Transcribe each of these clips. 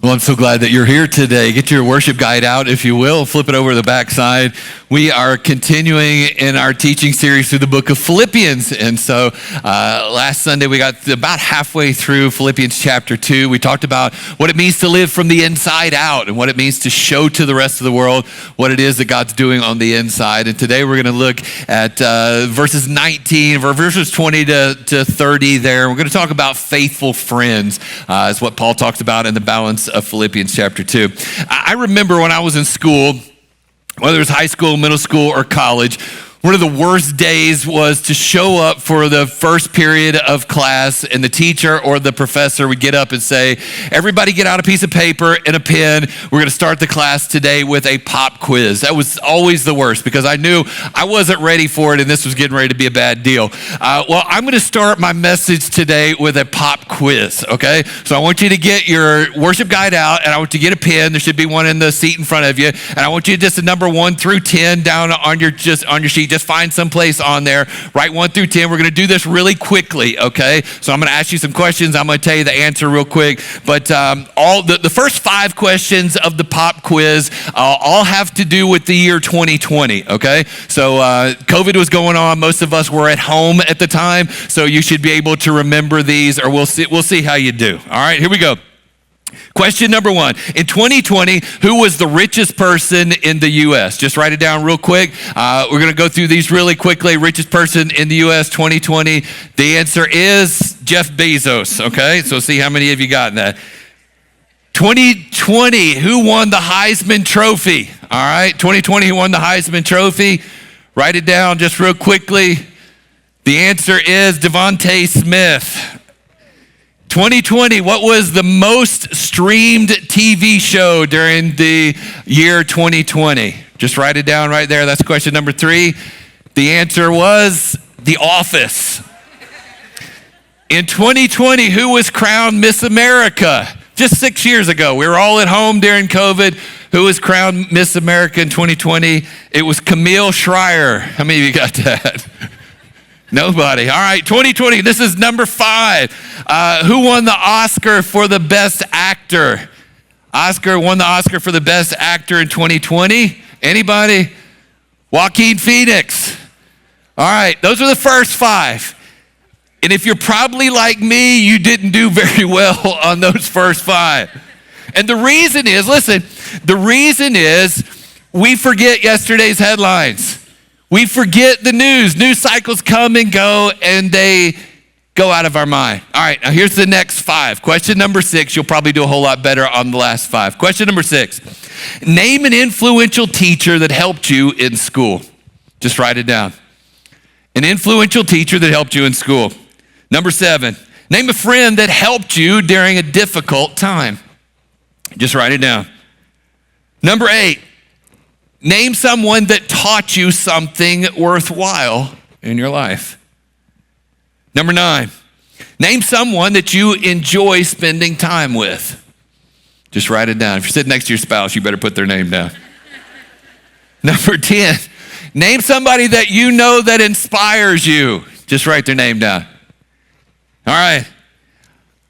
Well, I'm so glad that you're here today. Get your worship guide out, if you will. Flip it over to the back side. We are continuing in our teaching series through the book of Philippians. And so last Sunday, we got about halfway through Philippians chapter 2. We talked about what it means to live from the inside out and what it means to show to the rest of the world what it is that God's doing on the inside. And today we're going to look at verses 19, or verses 20 to 30 there. We're going to talk about faithful friends, is what Paul talks about in the balance of Philippians chapter 2. I remember when I was in school, whether it was high school, middle school, or college, one of the worst days was to show up for the first period of class and the teacher or the professor would get up and say, everybody get out a piece of paper and a pen. We're going to start the class today with a pop quiz. That was always the worst because I knew I wasn't ready for it and this was getting ready to be a bad deal. Well, I'm going to start my message today with a pop quiz, okay? So I want you to get your worship guide out and I want you to get a pen. There should be one in the seat in front of you. And I want you to just a number 1 through 10 down on your sheet. Just find some place on there, write 1 through 10. We're going to do this really quickly, okay? So I'm going to ask you some questions. I'm going to tell you the answer real quick. But all the first 5 questions of the pop quiz all have to do with the year 2020, okay? So COVID was going on. Most of us were at home at the time, so you should be able to remember these, or we'll see how you do. All right, here we go. Question number 1. In 2020, who was the richest person in the U.S.? Just write it down real quick. We're going to go through these really quickly. Richest person in the U.S. 2020. The answer is Jeff Bezos, okay? So see how many of you got that. 2020, who won the Heisman Trophy? All right, 2020, who won the Heisman Trophy? Write it down just real quickly. The answer is Devontae Smith. 2020, what was the most streamed TV show during the year 2020? Just write it down right there. That's question number 3. The answer was The Office. In 2020, who was crowned Miss America? Just 6 years ago. We were all at home during COVID. Who was crowned Miss America in 2020? It was Camille Schrier. How many of you got that? Nobody. All right, 2020, this is number 5. Who won the Oscar for the best actor? Oscar won the Oscar for the best actor in 2020. Anybody? Joaquin Phoenix. All right, those are the first 5. And if you're probably like me, you didn't do very well on those first 5. And the reason is, listen, the reason is we forget yesterday's headlines. We forget the news. News cycles come and go, and they go out of our mind. All right, now here's the next 5. Question number 6. You'll probably do a whole lot better on the last 5. Question number 6. Name an influential teacher that helped you in school. Just write it down. An influential teacher that helped you in school. Number 7. Name a friend that helped you during a difficult time. Just write it down. Number 8. Name someone that taught you something worthwhile in your life. Number 9, name someone that you enjoy spending time with. Just write it down. If you're sitting next to your spouse, you better put their name down. Number 10, name somebody that you know that inspires you. Just write their name down. All right.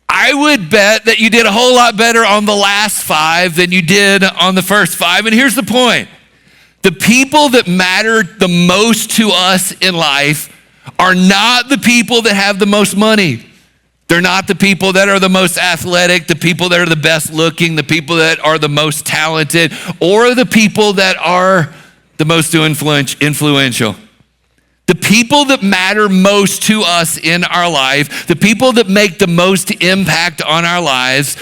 I would bet that you did a whole lot better on the last 5 than you did on the first 5. And here's the point. The people that matter the most to us in life are not the people that have the most money. They're not the people that are the most athletic, the people that are the best looking, the people that are the most talented, or the people that are the most influential. The people that matter most to us in our life, the people that make the most impact on our lives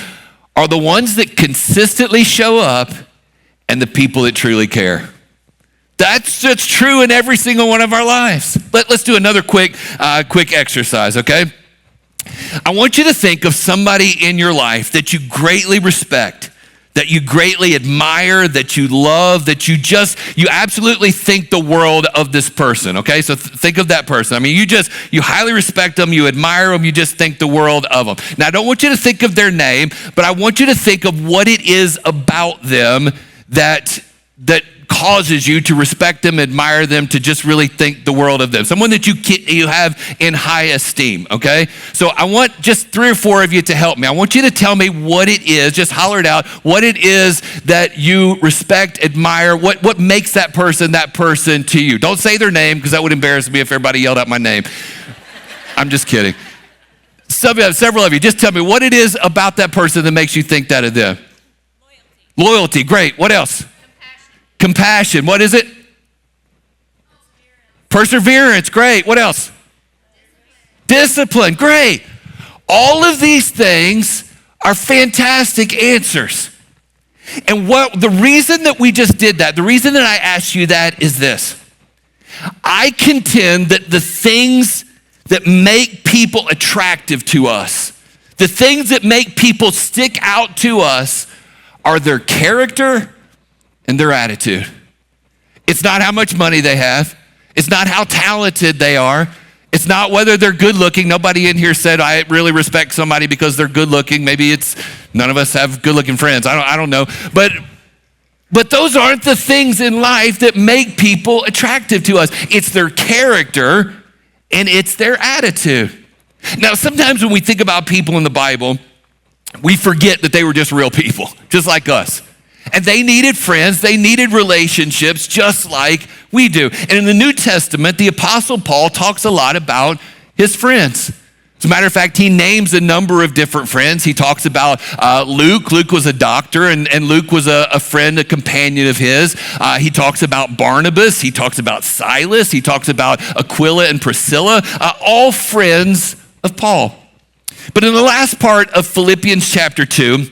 are the ones that consistently show up and the people that truly care. That's true in every single one of our lives. Let's do another quick exercise, okay? I want you to think of somebody in your life that you greatly respect, that you greatly admire, that you love, that you absolutely think the world of this person, okay? So think of that person. I mean, you highly respect them, you admire them, you just think the world of them. Now, I don't want you to think of their name, but I want you to think of what it is about them that that causes you to respect them, admire them, to just really think the world of them. Someone that you have in high esteem, okay? So I want just 3 or 4 of you to help me. I want you to tell me what it is, just holler it out, what it is that you respect, admire, what makes that person to you. Don't say their name, because that would embarrass me if everybody yelled out my name. I'm just kidding. Several of you, just tell me what it is about that person that makes you think that of them. Loyalty, great. What else? Compassion. What is it? Perseverance. Great. What else? Discipline. Great. All of these things are fantastic answers. And the reason that we just did that, the reason that I asked you that is this. I contend that the things that make people attractive to us, the things that make people stick out to us, are their character and their attitude. It's not how much money they have. It's not how talented they are. It's not whether they're good looking. Nobody in here said, I really respect somebody because they're good looking. Maybe it's, none of us have good looking friends. I don't know. But those aren't the things in life that make people attractive to us. It's their character and it's their attitude. Now, sometimes when we think about people in the Bible, we forget that they were just real people, just like us. And they needed friends, they needed relationships just like we do. And in the New Testament, the Apostle Paul talks a lot about his friends. As a matter of fact, he names a number of different friends. He talks about Luke. Luke was a doctor, and Luke was a friend, a companion of his. He talks about Barnabas. He talks about Silas. He talks about Aquila and Priscilla, all friends of Paul. But in the last part of Philippians chapter 2,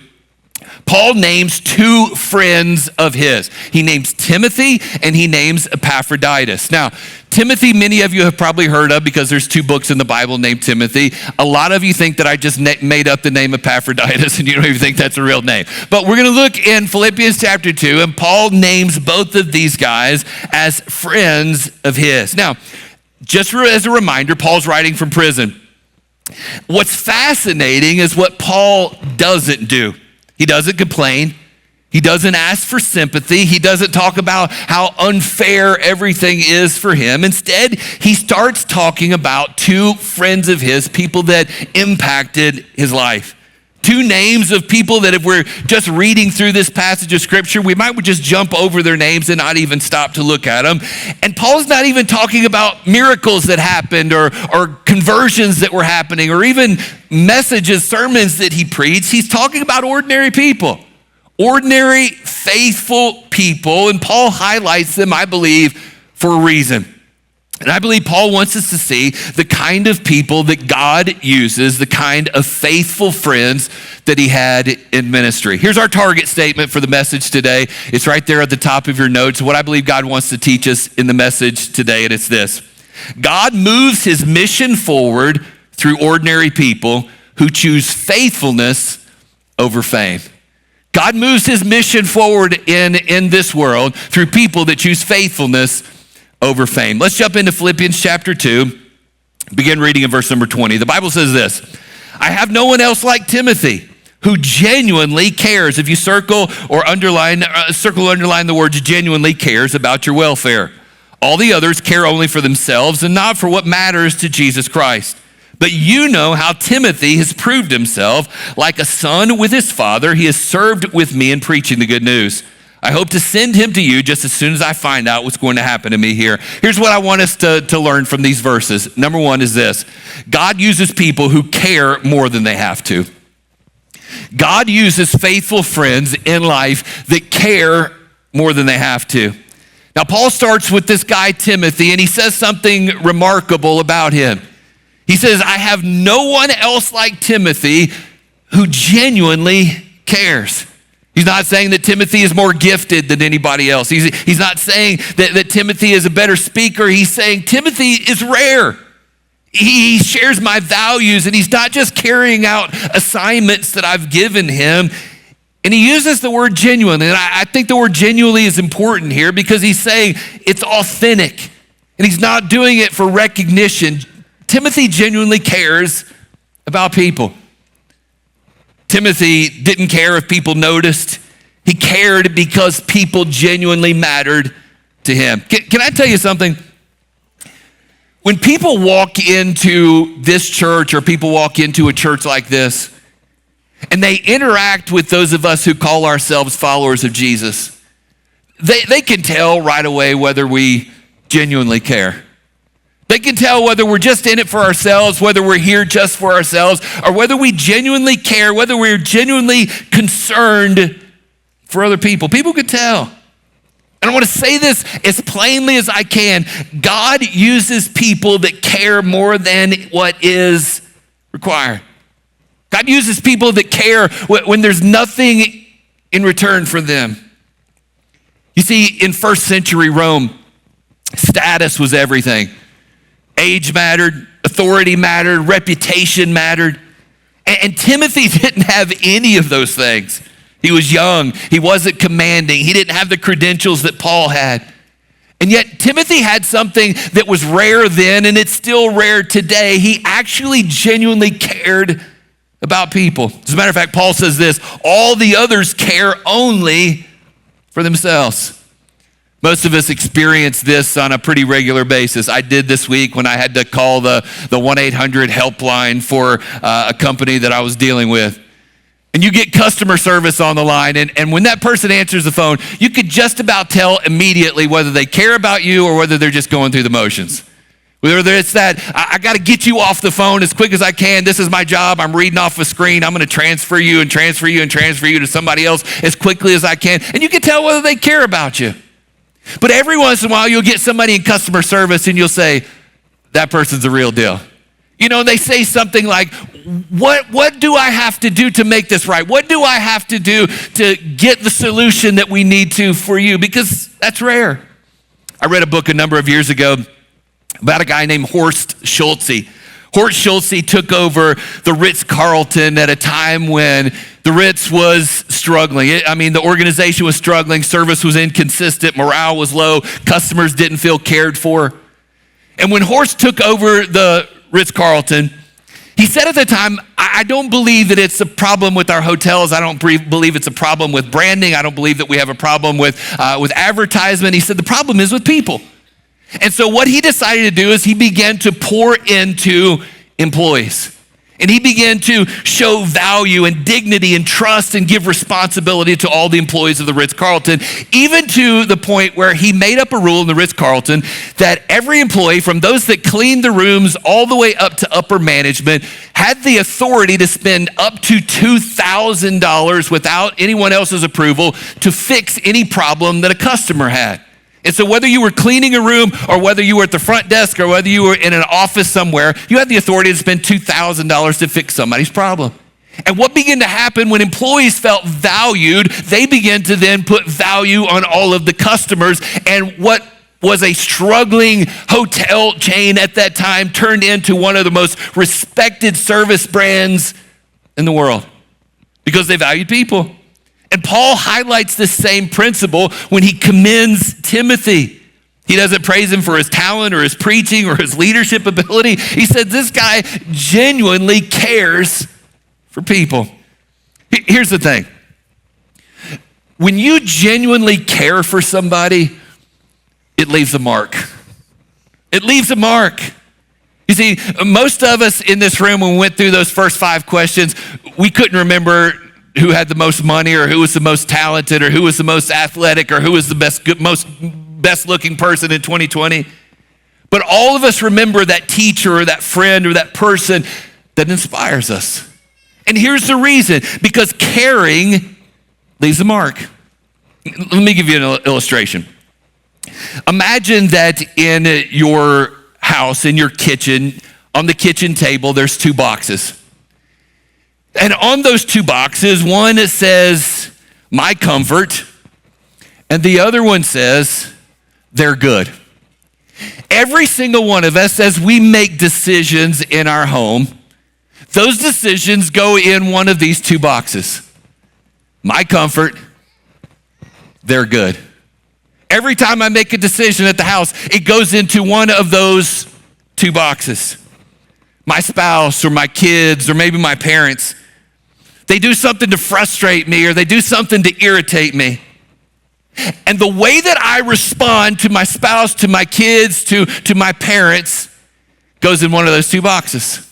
Paul names 2 friends of his. He names Timothy and he names Epaphroditus. Now, Timothy, many of you have probably heard of because there's 2 books in the Bible named Timothy. A lot of you think that I just made up the name Epaphroditus and you don't even think that's a real name. But we're going to look in Philippians chapter 2, and Paul names both of these guys as friends of his. Now, just as a reminder, Paul's writing from prison. What's fascinating is what Paul doesn't do. He doesn't complain. He doesn't ask for sympathy. He doesn't talk about how unfair everything is for him. Instead, he starts talking about 2 friends of his, people that impacted his life. 2 names of people that if we're just reading through this passage of scripture, we might just jump over their names and not even stop to look at them. And Paul's not even talking about miracles that happened or conversions that were happening or even messages, sermons that he preached. He's talking about ordinary people, ordinary, faithful people. And Paul highlights them, I believe, for a reason. And I believe Paul wants us to see the kind of people that God uses, the kind of faithful friends that he had in ministry. Here's our target statement for the message today. It's right there at the top of your notes. What I believe God wants to teach us in the message today, and it's this. God moves his mission forward through ordinary people who choose faithfulness over fame. God moves his mission forward in this world through people that choose faithfulness over fame. Let's jump into Philippians chapter 2, begin reading in verse number 20. The Bible says this, I have no one else like Timothy who genuinely cares. If you circle or underline the words genuinely cares about your welfare. All the others care only for themselves and not for what matters to Jesus Christ. But you know how Timothy has proved himself like a son with his father. He has served with me in preaching the good news. I hope to send him to you just as soon as I find out what's going to happen to me here. Here's what I want us to learn from these verses. Number 1 is this. God uses people who care more than they have to. God uses faithful friends in life that care more than they have to. Now, Paul starts with this guy, Timothy, and he says something remarkable about him. He says, I have no one else like Timothy who genuinely cares. He's not saying that Timothy is more gifted than anybody else. He's not saying that Timothy is a better speaker. He's saying Timothy is rare. He shares my values, and he's not just carrying out assignments that I've given him. And he uses the word genuine. And I think the word genuinely is important here because he's saying it's authentic. And he's not doing it for recognition. Timothy genuinely cares about people. Timothy didn't care if people noticed. He cared because people genuinely mattered to him. Can I tell you something? When people walk into this church or people walk into a church like this, and they interact with those of us who call ourselves followers of Jesus, they can tell right away whether we genuinely care. They can tell whether we're just in it for ourselves, whether we're here just for ourselves, or whether we genuinely care, whether we're genuinely concerned for other people. People can tell. And I want to say this as plainly as I can. God uses people that care more than what is required. God uses people that care when there's nothing in return for them. You see, in first century Rome, status was everything. Age mattered, authority mattered, reputation mattered. And Timothy didn't have any of those things. He was young. He wasn't commanding. He didn't have the credentials that Paul had. And yet Timothy had something that was rare then, and it's still rare today. He actually genuinely cared about people. As a matter of fact, Paul says this: all the others care only for themselves. Most of us experience this on a pretty regular basis. I did this week when I had to call the 1-800 helpline for a company that I was dealing with. And you get customer service on the line, and when that person answers the phone, you could just about tell immediately whether they care about you or whether they're just going through the motions. Whether it's that, I got to get you off the phone as quick as I can. This is my job. I'm reading off a screen. I'm going to transfer you to somebody else as quickly as I can. And you can tell whether they care about you. But every once in a while, you'll get somebody in customer service and you'll say, that person's the real deal. You know, they say something like, what do I have to do to make this right? What do I have to do to get the solution that we need to for you? Because that's rare. I read a book a number of years ago about a guy named Horst Schulze. Horst Schulze took over the Ritz-Carlton at a time when the Ritz was struggling. The organization was struggling. Service was inconsistent. Morale was low. Customers didn't feel cared for. And when Horst took over the Ritz-Carlton, he said at the time, I don't believe that it's a problem with our hotels. I don't believe it's a problem with branding. I don't believe that we have a problem with advertisement. He said the problem is with people. And so what he decided to do is he began to pour into employees. And he began to show value and dignity and trust and give responsibility to all the employees of the Ritz-Carlton, even to the point where he made up a rule in the Ritz-Carlton that every employee, from those that cleaned the rooms all the way up to upper management, had the authority to spend up to $2,000 without anyone else's approval to fix any problem that a customer had. And so whether you were cleaning a room or whether you were at the front desk or whether you were in an office somewhere, you had the authority to spend $2,000 to fix somebody's problem. And what began to happen when employees felt valued, they began to then put value on all of the customers. And what was a struggling hotel chain at that time turned into one of the most respected service brands in the world because they valued people. And Paul highlights this same principle when he commends Timothy. He doesn't praise him for his talent or his preaching or his leadership ability. He said this guy genuinely cares for people. Here's the thing. When you genuinely care for somebody, it leaves a mark. It leaves a mark. You see, most of us in this room, when we went through those first 5 questions, we couldn't remember who had the most money or who was the most talented or who was the most athletic or who was the best looking person in 2020. But all of us remember that teacher or that friend or that person that inspires us. And here's the reason: because caring leaves a mark. Let me give you an illustration. Imagine that in your house, in your kitchen, on the kitchen table, there's 2 boxes. And on those 2 boxes, one says, my comfort, and the other one says, they're good. Every single one of us, as we make decisions in our home, those decisions go in one of these 2 boxes. My comfort, they're good. Every time I make a decision at the house, it goes into one of those 2 boxes. My spouse or my kids or maybe my parents. They do something to frustrate me, or they do something to irritate me. And the way that I respond to my spouse, to my kids, to my parents goes in one of those two boxes.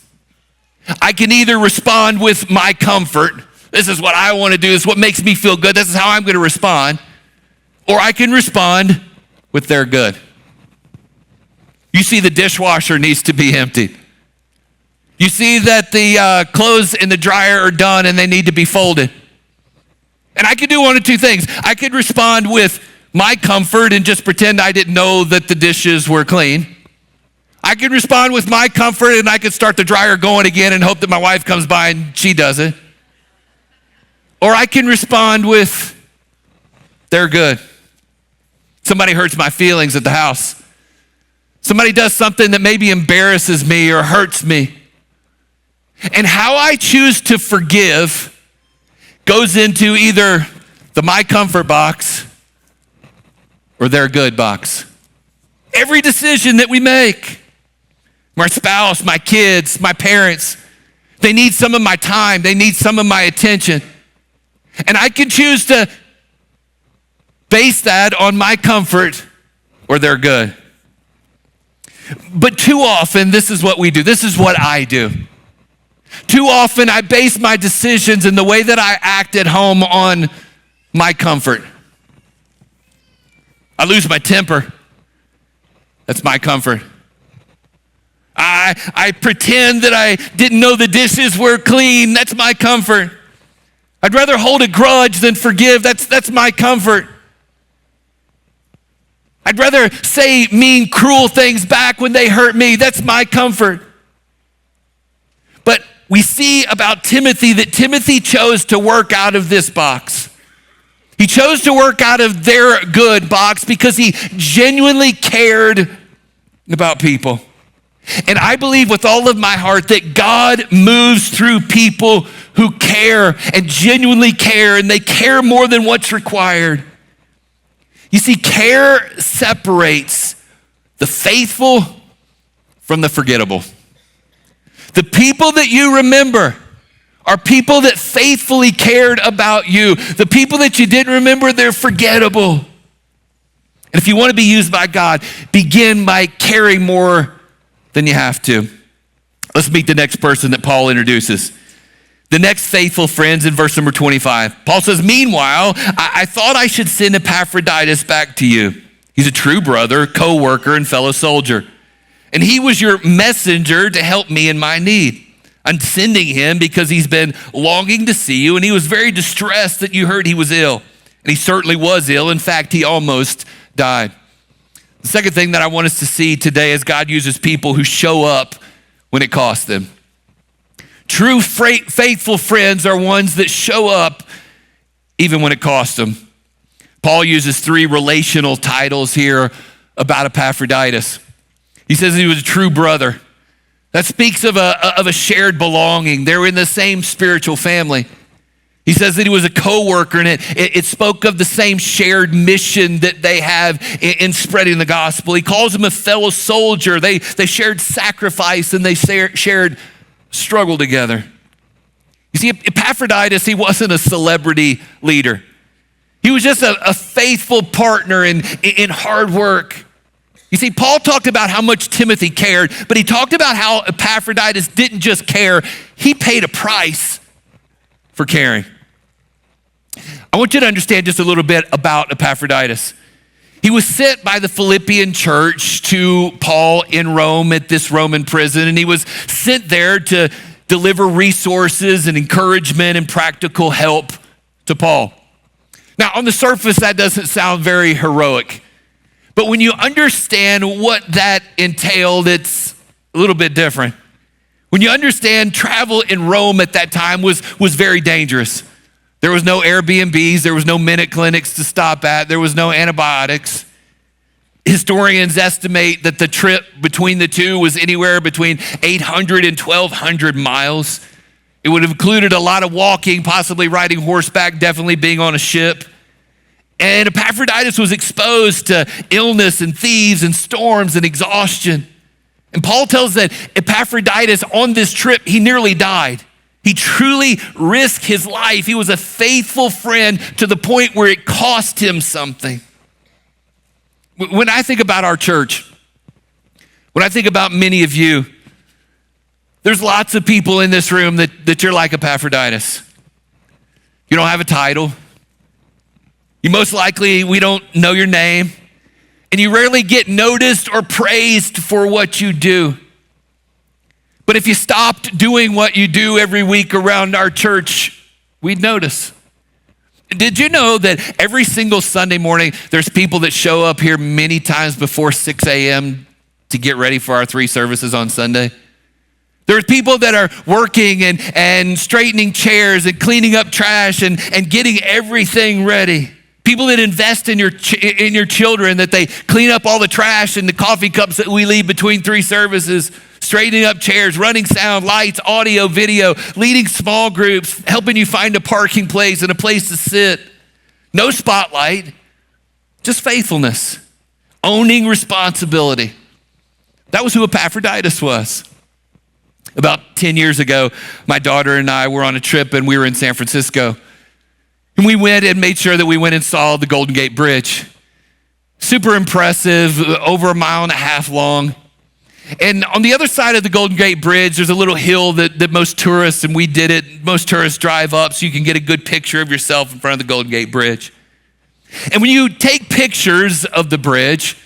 I can either respond with my comfort. This is what I want to do. This is what makes me feel good. This is how I'm going to respond. Or I can respond with their good. You see the dishwasher needs to be emptied. You see that the clothes in the dryer are done and they need to be folded. And I could do one of two things. I could respond with my comfort and just pretend I didn't know that the dishes were clean. I could respond with my comfort and I could start the dryer going again and hope that my wife comes by and she does it. Or I can respond with, they're good. Somebody hurts my feelings at the house. Somebody does something that maybe embarrasses me or hurts me. And how I choose to forgive goes into either the my comfort box or their good box. Every decision that we make, my spouse, my kids, my parents, they need some of my time. They need some of my attention. And I can choose to base that on my comfort or their good. But too often, this is what we do. This is what I do. Too often, I base my decisions and the way that I act at home on my comfort. I lose my temper. That's my comfort. I pretend that I didn't know the dishes were clean. That's my comfort. I'd rather hold a grudge than forgive. That's my comfort. I'd rather say mean, cruel things back when they hurt me. That's my comfort. But we see about Timothy that Timothy chose to work out of this box. He chose to work out of their good box because he genuinely cared about people. And I believe with all of my heart that God moves through people who care and genuinely care, and they care more than what's required. You see, care separates the faithful from the forgettable. The people that you remember are people that faithfully cared about you. The people that you didn't remember, they're forgettable. And if you want to be used by God, begin by caring more than you have to. Let's meet the next person that Paul introduces. The next faithful friends in verse number 25. Paul says, meanwhile, I thought I should send Epaphroditus back to you. He's a true brother, co-worker, and fellow soldier. And he was your messenger to help me in my need. I'm sending him because he's been longing to see you, and he was very distressed that you heard he was ill. And he certainly was ill. In fact, he almost died. The second thing that I want us to see today is God uses people who show up when it costs them. True faithful friends are ones that show up even when it costs them. Paul uses 3 relational titles here about Epaphroditus. He says he was a true brother. That speaks of a shared belonging. They were in the same spiritual family. He says that he was a co-worker, and it spoke of the same shared mission that they have in spreading the gospel. He calls him a fellow soldier. They shared sacrifice, and they shared struggle together. You see, Epaphroditus, he wasn't a celebrity leader. He was just a faithful partner in hard work. You see, Paul talked about how much Timothy cared, but he talked about how Epaphroditus didn't just care, he paid a price for caring. I want you to understand just a little bit about Epaphroditus. He was sent by the Philippian church to Paul in Rome at this Roman prison, and he was sent there to deliver resources and encouragement and practical help to Paul. Now, on the surface, that doesn't sound very heroic, but when you understand what that entailed, it's a little bit different. When you understand travel in Rome at that time was very dangerous. There was no Airbnbs, there was no minute clinics to stop at, there was no antibiotics. Historians estimate that the trip between the two was anywhere between 800 and 1,200 miles. It would have included a lot of walking, possibly riding horseback, definitely being on a ship. And Epaphroditus was exposed to illness and thieves and storms and exhaustion. And Paul tells that Epaphroditus on this trip, he nearly died. He truly risked his life. He was a faithful friend to the point where it cost him something. When I think about our church, when I think about many of you, there's lots of people in this room that you're like Epaphroditus. You don't have a title. You most likely, we don't know your name. And you rarely get noticed or praised for what you do. But if you stopped doing what you do every week around our church, we'd notice. Did you know that every single Sunday morning, there's people that show up here many times before 6 a.m. to get ready for our 3 services on Sunday? There's people that are working and straightening chairs and cleaning up trash and getting everything ready. People that invest in your children, that they clean up all the trash and the coffee cups that we leave between 3 services, straightening up chairs, running sound, lights, audio, video, leading small groups, helping you find a parking place and a place to sit. No spotlight, just faithfulness, owning responsibility. That was who Epaphroditus was. About 10 years ago, my daughter and I were on a trip and we were in San Francisco. And we went and made sure that we went and saw the Golden Gate Bridge. Super impressive, over 1.5 miles long. And on the other side of the Golden Gate Bridge, there's a little hill that most tourists, and we did it, most tourists drive up so you can get a good picture of yourself in front of the Golden Gate Bridge. And when you take pictures of the bridge,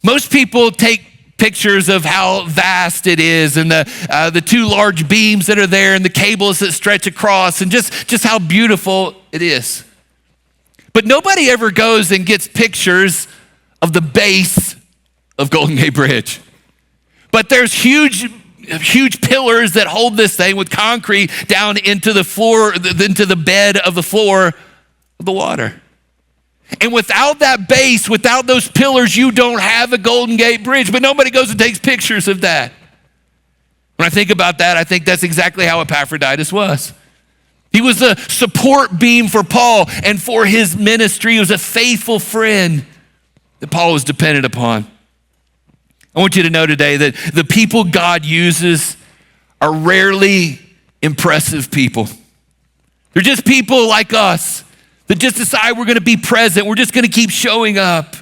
most people take pictures of how vast it is and the 2 large beams that are there and the cables that stretch across and just how beautiful it is. But nobody ever goes and gets pictures of the base of Golden Gate Bridge. But there's huge pillars that hold this thing with concrete down into the floor, into the bed of the floor of the water. And without that base, without those pillars, you don't have a Golden Gate Bridge. But nobody goes and takes pictures of that. When I think about that, I think that's exactly how Epaphroditus was. He was a support beam for Paul and for his ministry. He was a faithful friend that Paul was dependent upon. I want you to know today that the people God uses are rarely impressive people. They're just people like us that just decide we're going to be present. We're just going to keep showing up.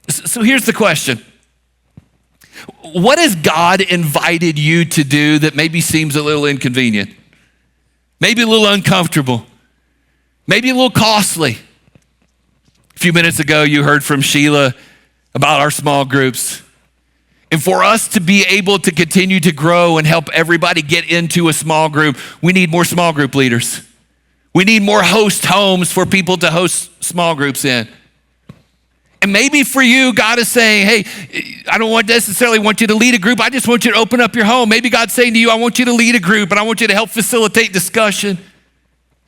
So here's the question. What has God invited you to do that maybe seems a little inconvenient? Maybe a little uncomfortable? Maybe a little costly? A few minutes ago, you heard from Sheila about our small groups. And for us to be able to continue to grow and help everybody get into a small group, we need more small group leaders. We need more host homes for people to host small groups in. And maybe for you, God is saying, hey, I don't necessarily want you to lead a group. I just want you to open up your home. Maybe God's saying to you, I want you to lead a group and I want you to help facilitate discussion.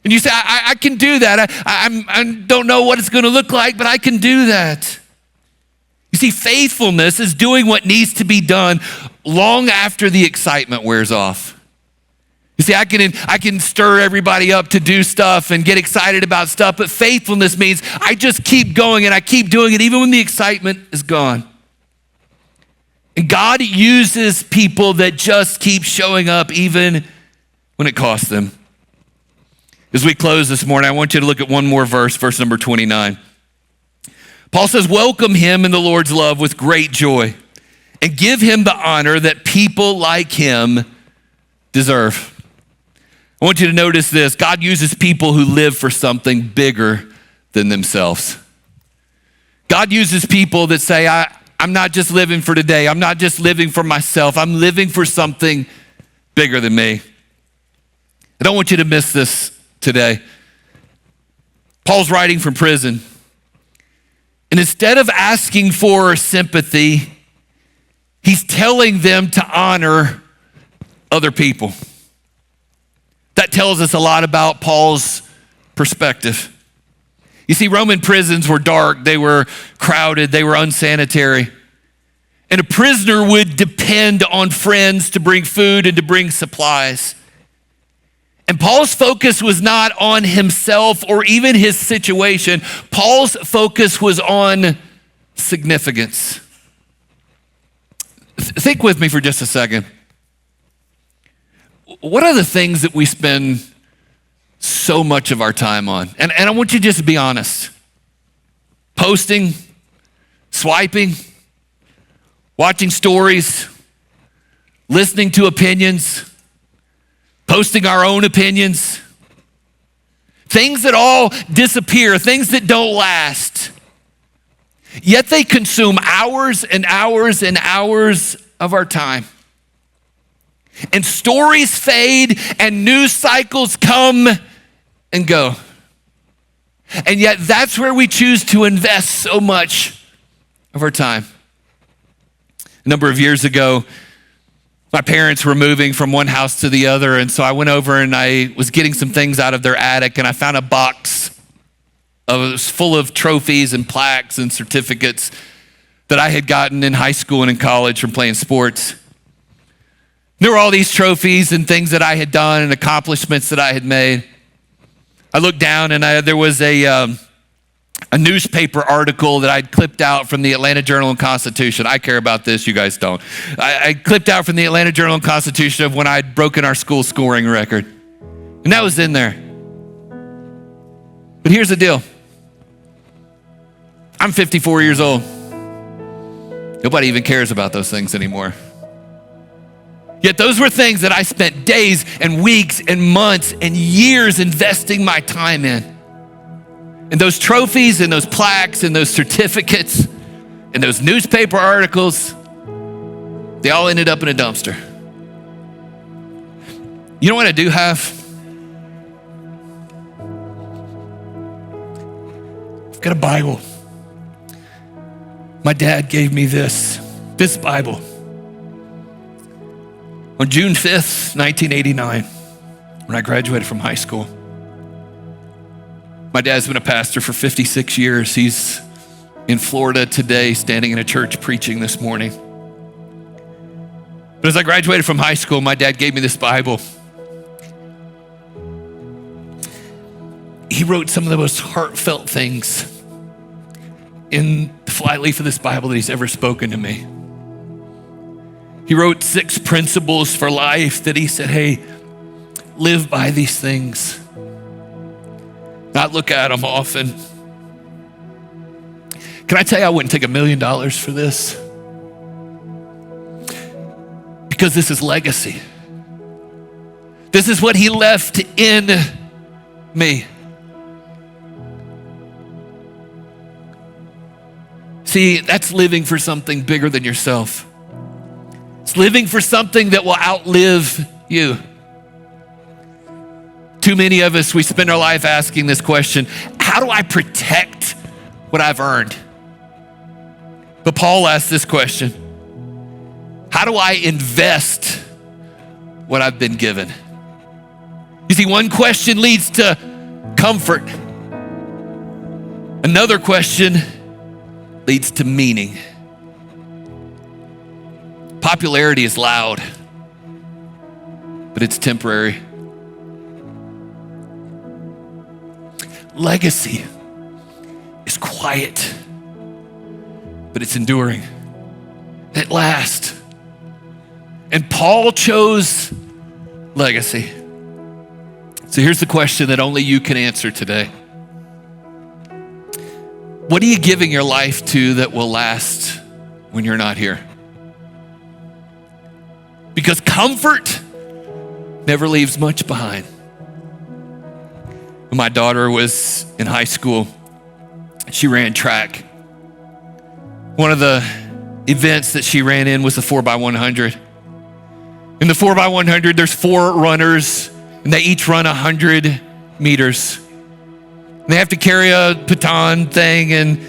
And you say, I can do that. I don't know what it's going to look like, but I can do that. You see, faithfulness is doing what needs to be done long after the excitement wears off. You see, I can stir everybody up to do stuff and get excited about stuff, but faithfulness means I just keep going and I keep doing it even when the excitement is gone. And God uses people that just keep showing up even when it costs them. As we close this morning, I want you to look at one more verse, verse number 29. Paul says, welcome him in the Lord's love with great joy and give him the honor that people like him deserve. I want you to notice this. God uses people who live for something bigger than themselves. God uses people that say, I'm not just living for today. I'm not just living for myself. I'm living for something bigger than me. I don't want you to miss this today. Paul's writing from prison. And instead of asking for sympathy, he's telling them to honor other people. That tells us a lot about Paul's perspective. You see, Roman prisons were dark, they were crowded, they were unsanitary. And a prisoner would depend on friends to bring food and to bring supplies. And Paul's focus was not on himself or even his situation. Paul's focus was on significance. Think with me for just a second. what are the things that we spend so much of our time on? And I want you to just be honest. Posting, swiping, watching stories, listening to opinions, posting our own opinions, things that all disappear, things that don't last. Yet they consume hours and hours and hours of our time. And stories fade and news cycles come and go. And yet that's where we choose to invest so much of our time. A number of years ago, my parents were moving from one house to the other, and so I went over and I was getting some things out of their attic, and I found a box full of trophies and plaques and certificates that I had gotten in high school and in college from playing sports. There were all these trophies and things that I had done and accomplishments that I had made. I looked down and there was a newspaper article that I'd clipped out from the Atlanta Journal and Constitution. I care about this, you guys don't. I clipped out from the Atlanta Journal and Constitution of when I'd broken our school scoring record. And that was in there. But here's the deal. I'm 54 years old. Nobody even cares about those things anymore. Yet those were things that I spent days and weeks and months and years investing my time in. And those trophies and those plaques and those certificates and those newspaper articles, they all ended up in a dumpster. You know what I do have? I've got a Bible. My dad gave me this Bible on June 5th, 1989, when I graduated from high school. My dad's been a pastor for 56 years. He's in Florida today, standing in a church preaching this morning. But as I graduated from high school, my dad gave me this Bible. He wrote some of the most heartfelt things in the flyleaf of this Bible that he's ever spoken to me. He wrote 6 principles for life that he said, hey, live by these things. Not look at them often. Can I tell you, I wouldn't take $1 million for this? Because this is legacy. This is what he left in me. See, that's living for something bigger than yourself. It's living for something that will outlive you. Too many of us, we spend our life asking this question, how do I protect what I've earned? But Paul asked this question, how do I invest what I've been given? You see, one question leads to comfort. Another question leads to meaning. Popularity is loud, but it's temporary. Legacy is quiet, but it's enduring. It lasts. And Paul chose legacy. So here's the question that only you can answer today. What are you giving your life to that will last when you're not here? Because comfort never leaves much behind. When my daughter was in high school, she ran track. One of the events that she ran in was the 4x100. In the 4x100, there's 4 runners, and they each run 100 meters. And they have to carry a baton thing and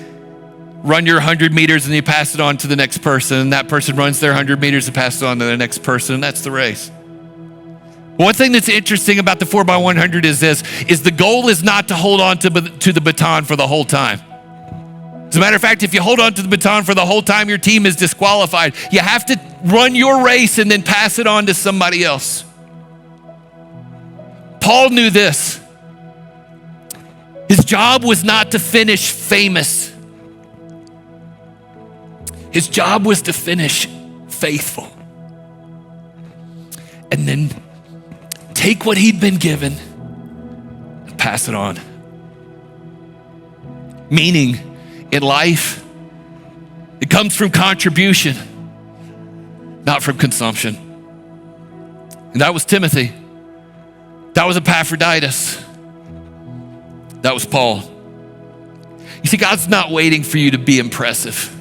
run your 100 meters, and you pass it on to the next person. And that person runs their 100 meters and passes it on to the next person, and that's the race. One thing that's interesting about the 4x100 is this, is the goal is not to hold on to the baton for the whole time. As a matter of fact, if you hold on to the baton for the whole time, your team is disqualified. You have to run your race and then pass it on to somebody else. Paul knew this. His job was not to finish famous. His job was to finish faithful. And then take what he'd been given and pass it on. Meaning in life, it comes from contribution, not from consumption. And that was Timothy. That was Epaphroditus. That was Paul. You see, God's not waiting for you to be impressive.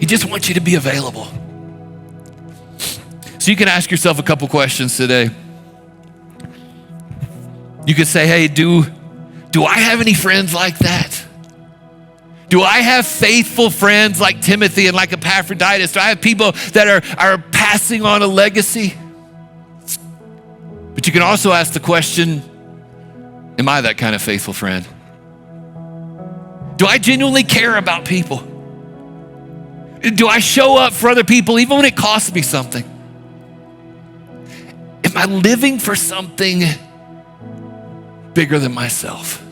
He just wants you to be available. So you can ask yourself a couple questions today. You could say, hey, do I have any friends like that? Do I have faithful friends like Timothy and like Epaphroditus? Do I have people that are passing on a legacy? But you can also ask the question, am I that kind of faithful friend? Do I genuinely care about people? Do I show up for other people even when it costs me something? Am I living for something bigger than myself?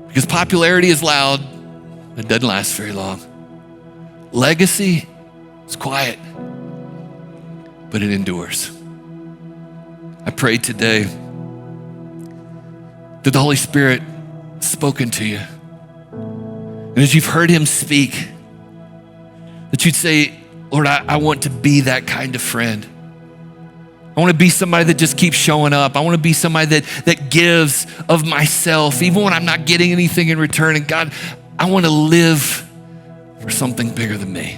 Because popularity is loud, it doesn't last very long. Legacy is quiet, but it endures. I pray today that the Holy Spirit has spoken to you. And as you've heard him speak, that you'd say, Lord, I want to be that kind of friend. I want to be somebody that just keeps showing up. I want to be somebody that gives of myself, even when I'm not getting anything in return. And God, I want to live for something bigger than me.